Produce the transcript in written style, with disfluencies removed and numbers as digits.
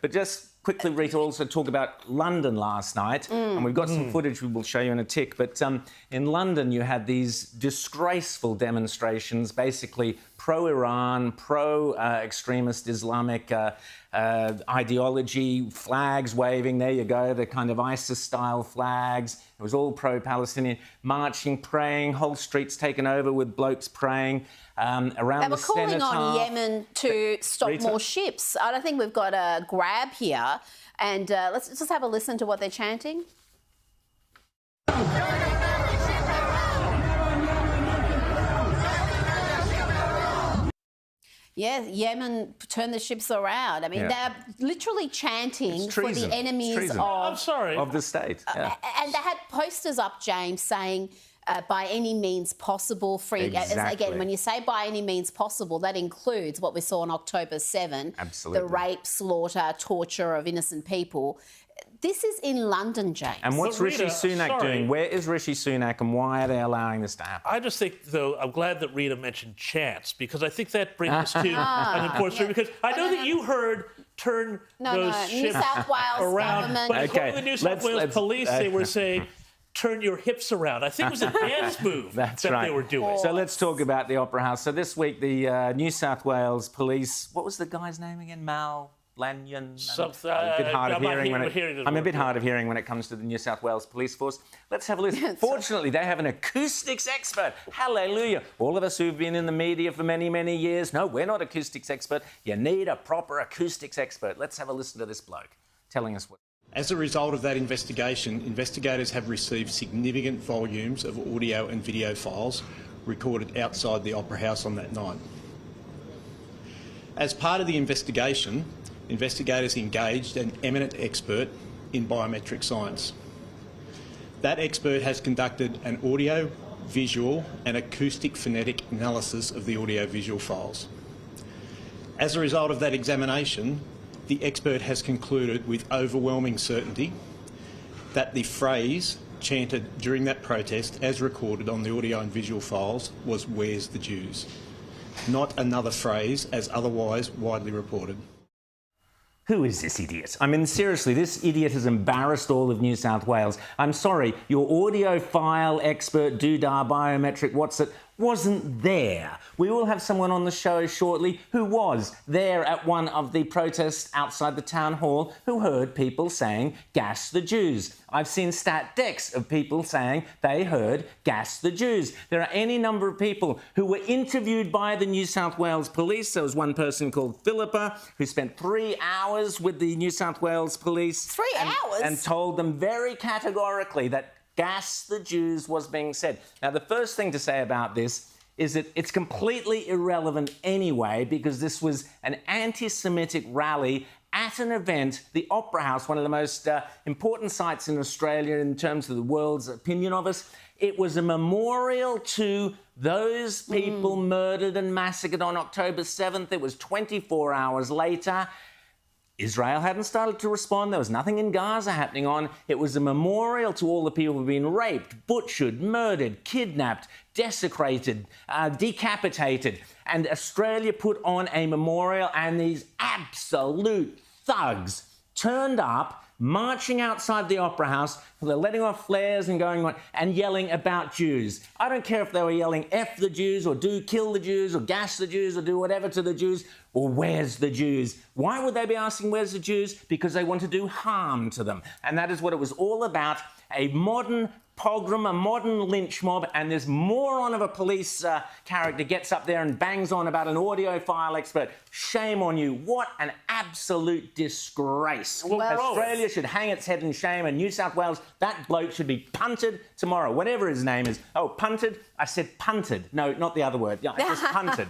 But just quickly, Rita, also talk about London last night, and we've got some footage we will show you in a tick. But in London, you had these disgraceful demonstrations, basically pro-Iran, pro-extremist Islamic ideology, flags waving. There you go, the kind of ISIS-style flags. It was all pro-Palestinian, marching, praying, whole streets taken over with blokes praying around the cenotaph. They were calling on Yemen to stop more ships. I don't think we've got a grab here. And let's just have a listen to what they're chanting. Yeah, Yemen, turn the ships around. I mean, they're literally chanting for the enemies of the state. And they had posters up, James, saying by any means possible, free. Again, when you say by any means possible, that includes what we saw on October 7, the rape, slaughter, torture of innocent people. This is in London, James. And what's Rishi Sunak doing? Where is Rishi Sunak and why are they allowing this to happen? I just think, though, I'm glad that Rita mentioned chants, because I think that brings us to an important story, because I know that you heard turn those ships New South Wales around. government. But according to the New South Wales Police, they were saying, turn your hips around. I think it was a dance move that they were doing. So let's talk about the Opera House. So this week, the New South Wales Police, what was the guy's name again? Mal Lanyon? I'm a bit hard of hearing when it comes to the New South Wales Police Force. Let's have a listen. Fortunately, they have an acoustics expert. Hallelujah. All of us who've been in the media for many, many years, no, we're not acoustics expert. You need a proper acoustics expert. Let's have a listen to this bloke telling us what. As a result of that investigation, investigators have received significant volumes of audio and video files recorded outside the Opera House on that night. As part of the investigation, investigators engaged an eminent expert in biometric science. That expert has conducted an audio, visual and acoustic phonetic analysis of the audio-visual files. As a result of that examination, the expert has concluded with overwhelming certainty that the phrase chanted during that protest, as recorded on the audio and visual files, was "Where's the Jews?" not another phrase as otherwise widely reported. Who is this idiot? I mean, seriously, this idiot has embarrassed all of New South Wales. I'm sorry, your audiophile expert, doodah, biometric, what's it, wasn't there. We will have someone on the show shortly who was there at one of the protests outside the town hall who heard people saying, "Gas the Jews." I've seen stat decks of people saying they heard "Gas the Jews." There are any number of people who were interviewed by the New South Wales Police. There was one person called Philippa who spent 3 hours with the New South Wales Police. 3 hours? And told them very categorically that "Gas the Jews" was being said. Now, the first thing to say about this is that it's completely irrelevant anyway, because this was an anti-Semitic rally at an event, the Opera House, one of the most important sites in Australia in terms of the world's opinion of us. It was a memorial to those people murdered and massacred on October 7th. It was 24 hours later. Israel hadn't started to respond. There was nothing in Gaza happening on. It was a memorial to all the people who've been raped, butchered, murdered, kidnapped, desecrated, decapitated. And Australia put on a memorial, and these absolute thugs turned up, marching outside the Opera House. They're letting off flares and going on and yelling about Jews. I don't care if they were yelling "F the Jews" or "Do kill the Jews" or "Gas the Jews" or "Do whatever to the Jews" or "Where's the Jews?" Why would they be asking "Where's the Jews?" Because they want to do harm to them. And that is what it was all about, a modern pogrom, a modern lynch mob, and this moron of a police character gets up there and bangs on about an audiophile expert. Shame on you. What an absolute disgrace. Australia should hang its head in shame, and New South Wales, that bloke should be punted tomorrow, whatever his name is. Oh, punted? I said punted. No, not the other word. Yeah, just punted.